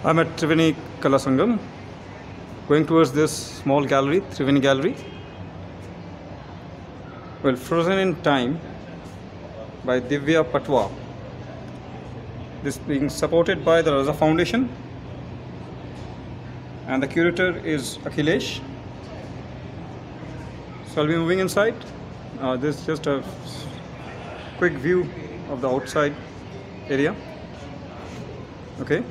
I'm at Triveni Kalasangam, going towards this small gallery, Triveni Gallery. Well, Frozen in Time by Divya Patwa. This being supported by the Raza Foundation, and the curator is Akhilesh. So I'll be moving inside. This is just a quick view of the outside area. Okay.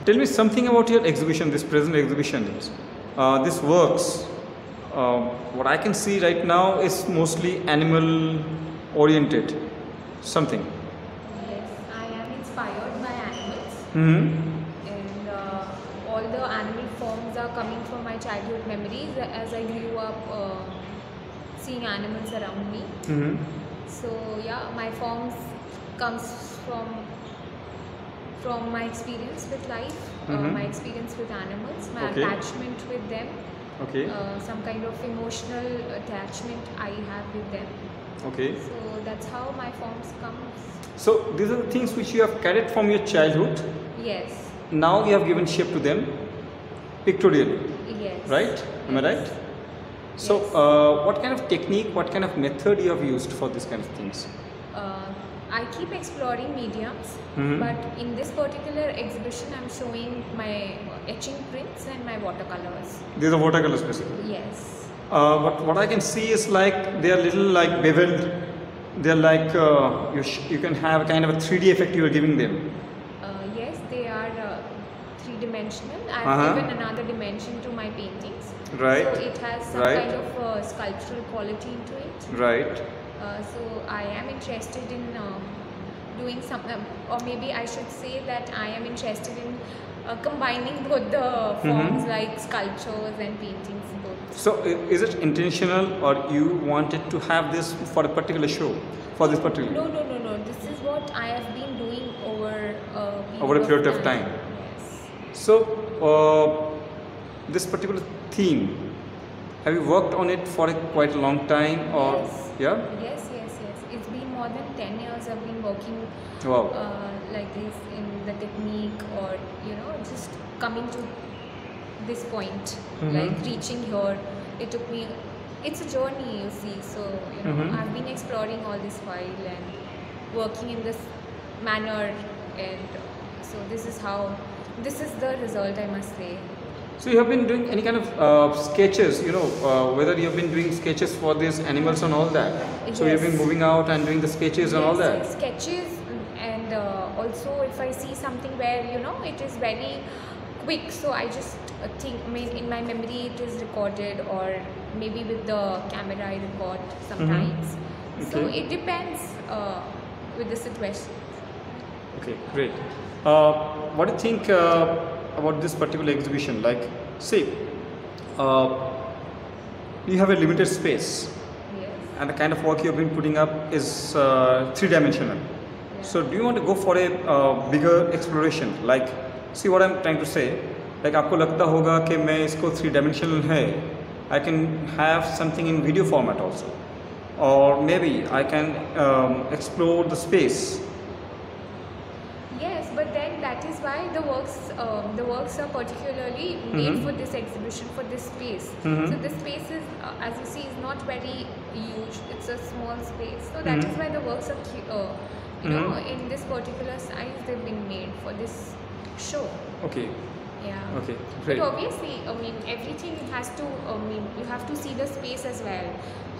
Tell me something about your exhibition, this present exhibition. This works. What I can see right now is mostly animal oriented. Something. Yes, I am inspired by animals, Mm-hmm. and all the animal forms are coming from my childhood memories as I grew up seeing animals around me. Mm-hmm. So yeah, my forms comes from my experience with life, my experience with animals, my Okay. attachment with them, Okay. some kind of emotional attachment I have with them. Okay. So that's how my forms comes. So these are the things which you have carried from your childhood. Yes, Now you have given shape to them pictorially, yes. right? Am I right? So Yes. what kind of technique, what kind of method you have used for these kind of things? I keep exploring mediums, but in this particular exhibition, I'm showing my etching prints and my watercolors. These are watercolors basically. Yes, But what I can see is like they are little like beveled. They are like you can have kind of a 3D effect you are giving them. yes, they are three-dimensional. I've Uh-huh. given another dimension to my paintings. Right. So it has some Right. kind of sculptural quality into it. Right. So I am interested in doing some, or maybe I should say that I am interested in combining both the forms like sculptures and paintings both. So is it intentional, or you wanted to have this for a particular show, for this particular? No. This is what I have been doing over a period of time. Yes. So this particular theme, have you worked on it for quite a long time, or Yes. yeah? Yes. It's been more than 10 years I've been working Wow. like this in the technique, or just coming to this point, like reaching here. It took me, it's a journey, you see. So I've been exploring all this while and working in this manner, and so this is the result, I must say. So you have been doing any kind of sketches, whether you have been doing sketches for these animals and all that. So you have been Yes. moving out and doing the sketches and all that. Yes, sketches, and also if I see something where it is very quick, so I just think, in my memory it is recorded, or maybe with the camera I record sometimes. So Okay. it depends with the situation. Okay, great. What do you think about this particular exhibition? Like, see, you have a limited space, Yes. and the kind of work you have been putting up is three-dimensional. So do you want to go for a bigger exploration? Like, see what I'm trying to say? Like, आपको लगता होगा कि मैं इसको three-dimensional है, I can have something in video format also, or maybe I can explore the space. Yes, but then that is why the works are particularly made for this exhibition, for this space. So the space is, as you see, is not very huge. It's a small space. So that is why the works are, in this particular size they've been made for this show. Okay. Yeah. Okay. Great. But obviously, everything has to, you have to see the space as well.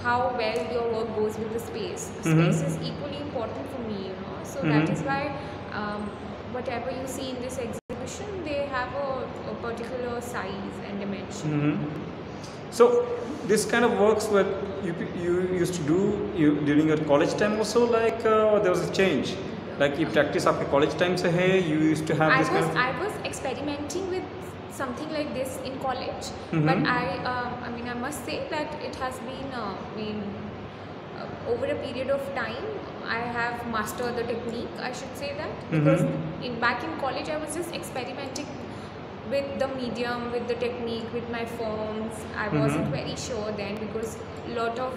How well your work goes with the space. Space is equally important for me, So that is why whatever you see in this exhibition, they have a particular size and dimension. So this kind of works what you used to do during your college time also, like there was a change. Like you practice आपके college time से है, you used to have this kind of. I was experimenting with something like this in college, but I must say that it has been, over a period of time, I have mastered the technique. I should say that, because back in college I was just experimenting with the medium, with the technique, with my forms. I wasn't very sure then, because a lot of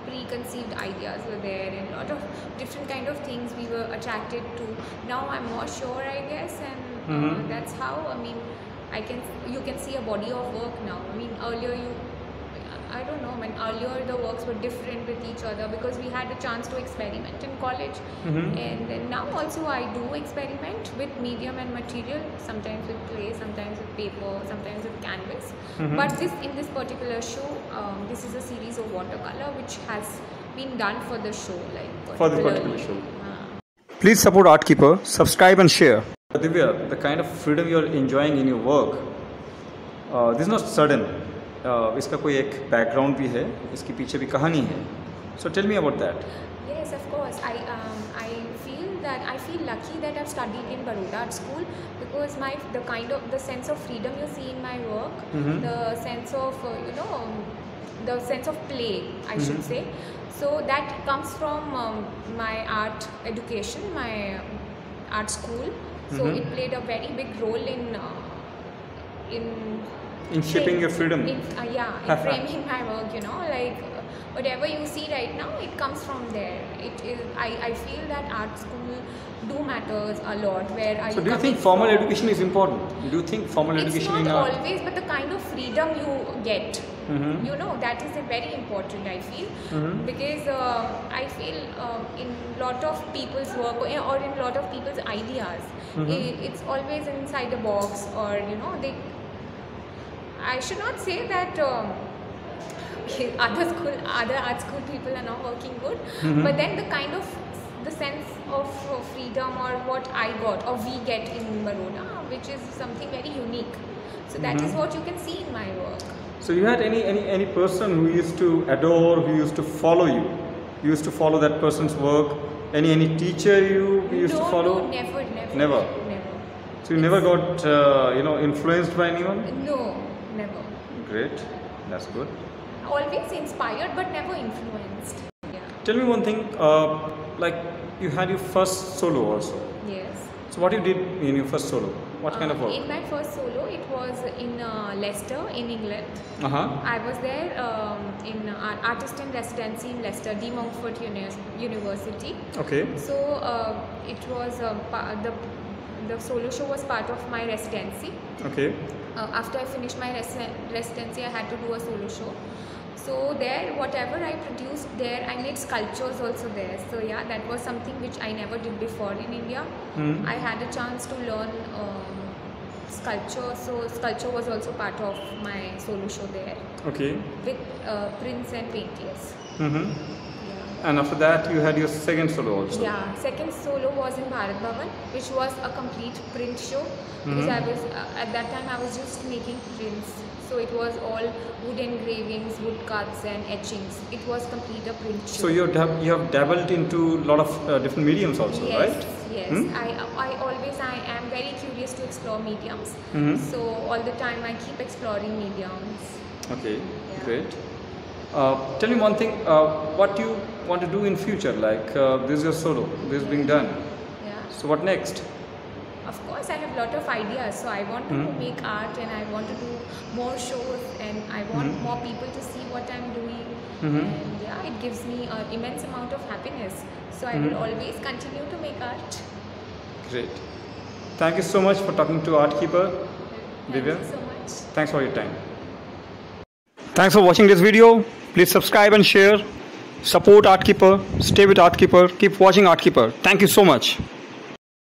preconceived ideas were there, and a lot of different kind of things we were attracted to. Now I'm more sure, I guess, and that's how, you can see a body of work now. Earlier I don't know, earlier the works were different with each other, because we had a chance to experiment in college, and then now also I do experiment with medium and material, sometimes with clay, sometimes with paper, sometimes with canvas. But in this particular show, this is a series of watercolor which has been done for the show, For this particular show. Please support Artkeeper, subscribe and share. Divya, the kind of freedom you are enjoying in your work, this is not sudden. इसका कोई एक background भी है, इसके पीछे भी कहानी है. So tell me about that. Yes, of course. I feel lucky that I've studied in Baroda Art School, because the sense of freedom you see in my work, the sense of the sense of play, I should say. So that comes from my art education, my art school. So it played a very big role in shaping your freedom. In framing my work, like whatever you see right now, it comes from there. I feel that art school do matters a lot. So do you think formal education is important? Do you think formal education in art? It's not always, but the kind of freedom you get, that is very important, I feel. Because I feel in lot of people's work, or in lot of people's ideas, it's always inside the box, or I should not say that other art school people are not working good, but then the sense of freedom, or what I got, or we get in Baroda, which is something very unique. So that is what you can see in my work. So you had any person who used to adore, who used to follow you? You used to follow that person's work, Any teacher you used to follow? No, never. Never? So you never got influenced by anyone? No, never. Great, that's good. Always inspired but never influenced. Yeah. Tell me one thing, like you had your first solo also. Yes. So what you did in your first solo? What kind of work? In my first solo, it was in Leicester, in England. I was there in artist in residency in Leicester, De Montfort University. Okay. So it was the solo show was part of my residency. Okay. After I finished my residency, I had to do a solo show. So there, whatever I produced there, I made sculptures also there. So yeah, that was something which I never did before in India. I had a chance to learn sculpture. So sculpture was also part of my solo show there. Okay. With prints and paintings. And after that, you had your second solo also. Yeah, second solo was in Bharat Bhavan, which was a complete print show. Because I was at that time I was just making prints. So it was all wood engravings, wood cuts and etchings. It was complete a print show. So you have dabbled into a lot of different mediums also, right? Yes. I am very curious to explore mediums. So all the time I keep exploring mediums. Okay, great. Tell me one thing, what you want to do in future? Like this is your solo, this is being done. Yeah. So what next? Of course, I have a lot of ideas. So I want to make art and I want to do more shows and I want more people to see what I'm doing. And yeah, it gives me an immense amount of happiness. So I will always continue to make art. Great. Thank you so much for talking to Art Keeper, Divya. Thank you so much. Thanks for your time. Thanks for watching this video. Please subscribe and share. Support Art Keeper. Stay with Art Keeper. Keep watching Art Keeper. Thank you so much.